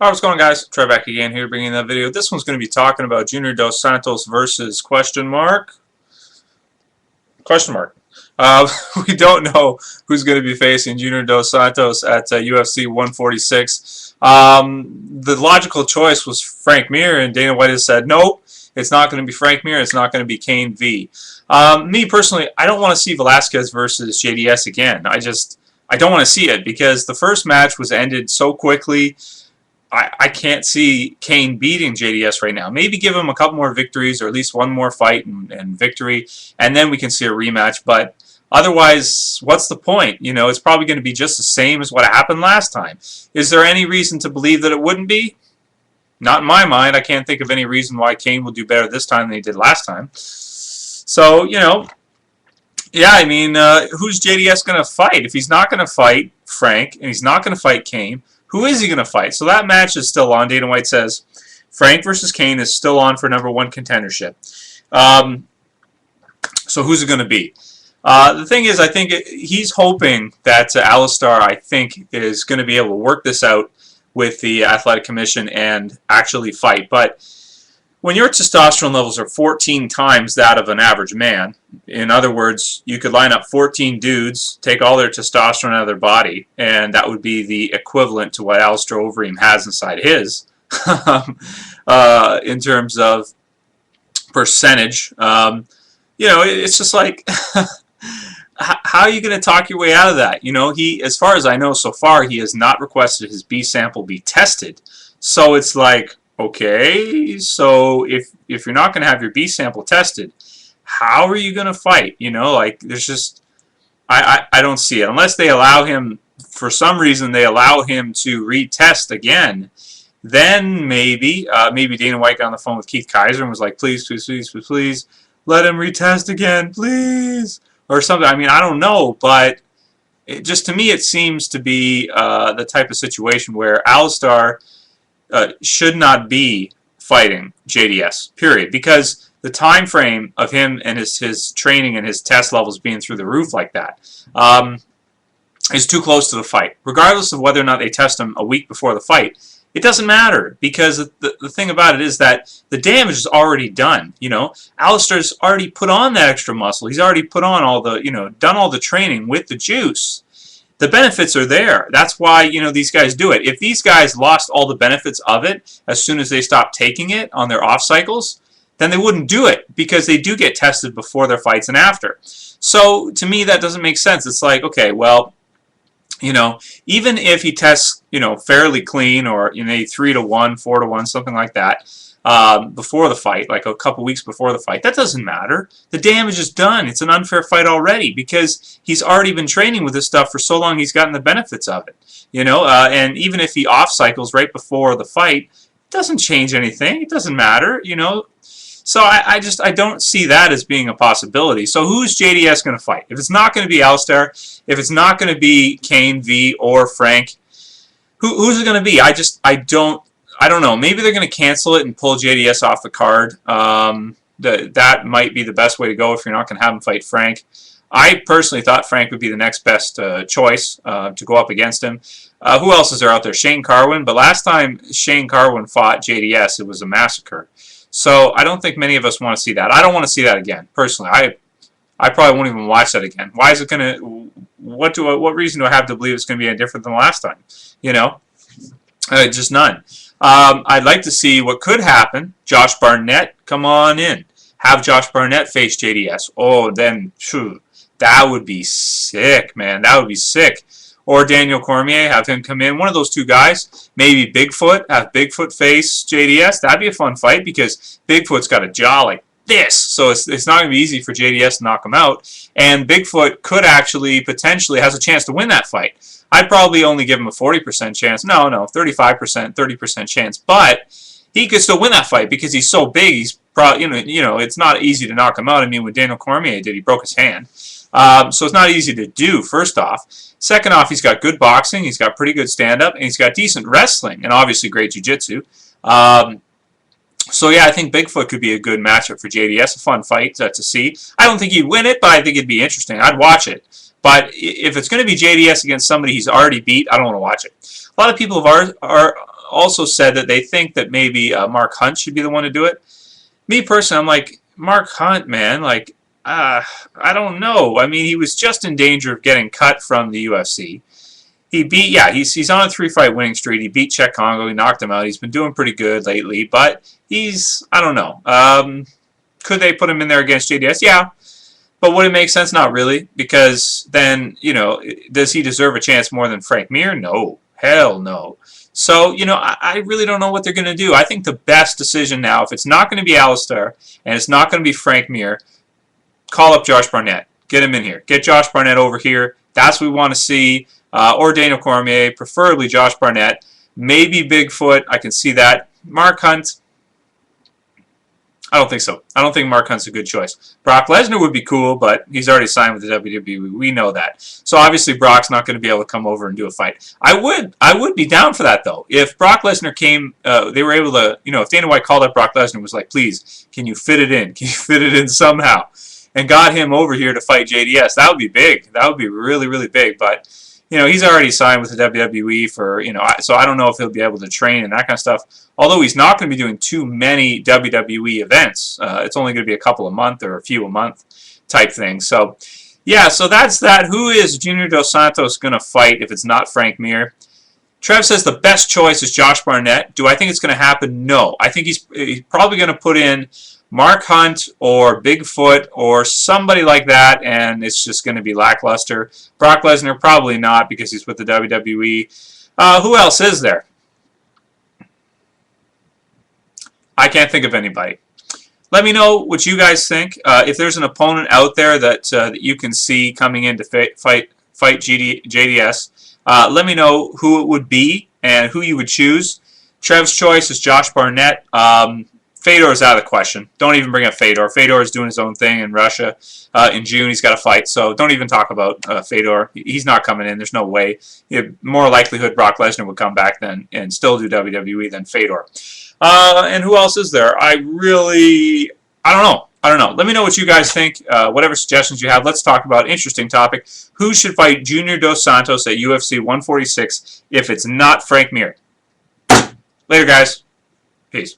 Alright, what's going on, guys? Trey back again here bringing that video. This one's going to be talking about Junior dos Santos versus question mark. We don't know who's going to be facing Junior dos Santos at UFC 146. The logical choice was Frank Mir, and Dana White has said, nope, it's not going to be Frank Mir, it's not going to be Cain v. Me personally, I don't want to see Velasquez versus JDS again. I don't want to see it because the first match was ended so quickly. I can't see Cain beating JDS right now. Maybe give him a couple more victories or at least one more fight and victory, and then we can see a rematch. But otherwise, what's the point? You know, it's probably going to be just the same as what happened last time. Is there any reason to believe that it wouldn't be? Not in my mind. I can't think of any reason why Cain will do better this time than he did last time. So, you know, yeah, I mean, who's JDS going to fight? If he's not going to fight Frank and he's not going to fight Cain, who is he going to fight? So that match is still on. Dana White says Frank versus Cain is still on for #1 contendership. So who's it going to be? The thing is, I think he's hoping that Alistair, I think, is going to be able to work this out with the Athletic Commission and actually fight. But when your testosterone levels are 14 times that of an average man, in other words, you could line up 14 dudes, take all their testosterone out of their body, and that would be the equivalent to what Alistair Overeem has inside his, in terms of percentage. You know, it's just like, how are you going to talk your way out of that? You know, as far as I know so far, he has not requested his B sample be tested. So it's like, okay, so if you're not going to have your B sample tested, how are you going to fight? You know, like, there's just, I don't see it. Unless they allow him, for some reason, they allow him to retest again, then maybe Dana White got on the phone with Keith Kaiser and was like, please, please, please, please, please, let him retest again, please, or something. I mean, I don't know, but just to me, it seems to be the type of situation where Alistair should not be fighting JDS, period, because the time frame of him and his training and his test levels being through the roof like that is too close to the fight. Regardless of whether or not they test him a week before the fight, it doesn't matter, because the thing about it is that the damage is already done. You know, Alistair's already put on that extra muscle. He's already put on all the, you know, done all the training with the juice. The benefits are there. That's why, you know, these guys do it. If these guys lost all the benefits of it as soon as they stopped taking it on their off cycles, then they wouldn't do it, because they do get tested before their fights and after. So to me, that doesn't make sense. It's like, okay, well, you know, even if he tests, you know, fairly clean, or, you know, 3-1, 4-1, something like that, before the fight, like a couple weeks before the fight, that doesn't matter. The damage is done. It's an unfair fight already, because he's already been training with this stuff for so long. He's gotten the benefits of it, you know. And even if he off cycles right before the fight, it doesn't change anything. It doesn't matter, you know. So I don't see that as being a possibility. So who's JDS going to fight? If it's not going to be Alistair, if it's not going to be Cain v. or Frank, who's it going to be? I don't know. Maybe they're going to cancel it and pull JDS off the card. That might be the best way to go if you're not going to have him fight Frank. I personally thought Frank would be the next best choice to go up against him. Who else is there out there? Shane Carwin. But last time Shane Carwin fought JDS, it was a massacre. So I don't think many of us want to see that. I don't want to see that again, personally. I probably won't even watch that again. Why is it going to... What reason do I have to believe it's going to be any different than last time? You know? Just none. I'd like to see what could happen. Josh Barnett, come on in. Have Josh Barnett face JDS. Oh, then, phew, that would be sick, man. That would be sick. Or Daniel Cormier, have him come in. One of those two guys. Maybe Bigfoot, have Bigfoot face JDS. That'd be a fun fight, because Bigfoot's got a jaw like this. So it's not going to be easy for JDS to knock him out. And Bigfoot could actually, potentially, has a chance to win that fight. I'd probably only give him a 40% chance. No, 35%, 30% chance. But he could still win that fight, because he's so big. He's probably, you know, it's not easy to knock him out. I mean, when Daniel Cormier did, he broke his hand. So it's not easy to do, first off. Second off, he's got good boxing, he's got pretty good stand-up, and he's got decent wrestling, and obviously great jiu-jitsu. So yeah, I think Bigfoot could be a good matchup for JDS, a fun fight to see. I don't think he'd win it, but I think it'd be interesting. I'd watch it. But if it's going to be JDS against somebody he's already beat, I don't want to watch it. A lot of people have also said that they think that maybe Mark Hunt should be the one to do it. Me personally, I'm like, Mark Hunt, man, like, I don't know. I mean, he was just in danger of getting cut from the UFC. He beat, yeah, he's on a 3-fight winning streak. He beat Czech Congo. He knocked him out. He's been doing pretty good lately, but he's, I don't know. Could they put him in there against JDS? Yeah. But would it make sense? Not really, because then, you know, does he deserve a chance more than Frank Mir? No. Hell no. So, you know, I really don't know what they're going to do. I think the best decision now, if it's not going to be Alistair and it's not going to be Frank Mir, call up Josh Barnett. Get him in here. Get Josh Barnett over here. That's what we want to see. Or Daniel Cormier, preferably Josh Barnett. Maybe Bigfoot. I can see that. Mark Hunt, I don't think so. I don't think Mark Hunt's a good choice. Brock Lesnar would be cool, but he's already signed with the WWE. We know that. So obviously Brock's not going to be able to come over and do a fight. I would be down for that, though. If Brock Lesnar came, they were able to, you know, if Dana White called up Brock Lesnar and was like, please, can you fit it in? Can you fit it in somehow? And got him over here to fight JDS. That would be big. That would be really, really big. But, you know, he's already signed with the WWE for, you know, so I don't know if he'll be able to train and that kind of stuff. Although he's not going to be doing too many WWE events. It's only going to be a couple a month or a few a month type thing. So, yeah, so that's that. Who is Junior dos Santos going to fight if it's not Frank Mir? Trev says the best choice is Josh Barnett. Do I think it's going to happen? No. I think he's probably going to put in Mark Hunt or Bigfoot or somebody like that, and it's just going to be lackluster. Brock Lesnar, probably not, because he's with the WWE. Who else is there? I can't think of anybody. Let me know what you guys think. If there's an opponent out there that you can see coming in to fight JDS, let me know who it would be and who you would choose. Trev's choice is Josh Barnett. Fedor is out of the question. Don't even bring up Fedor. Fedor is doing his own thing in Russia. In June, he's got a fight, so don't even talk about Fedor. He's not coming in. There's no way. More likelihood Brock Lesnar would come back then and still do WWE than Fedor. And who else is there? I don't know. Let me know what you guys think. Whatever suggestions you have, let's talk about. Interesting topic. Who should fight Junior dos Santos at UFC 146 if it's not Frank Mir? Later, guys. Peace.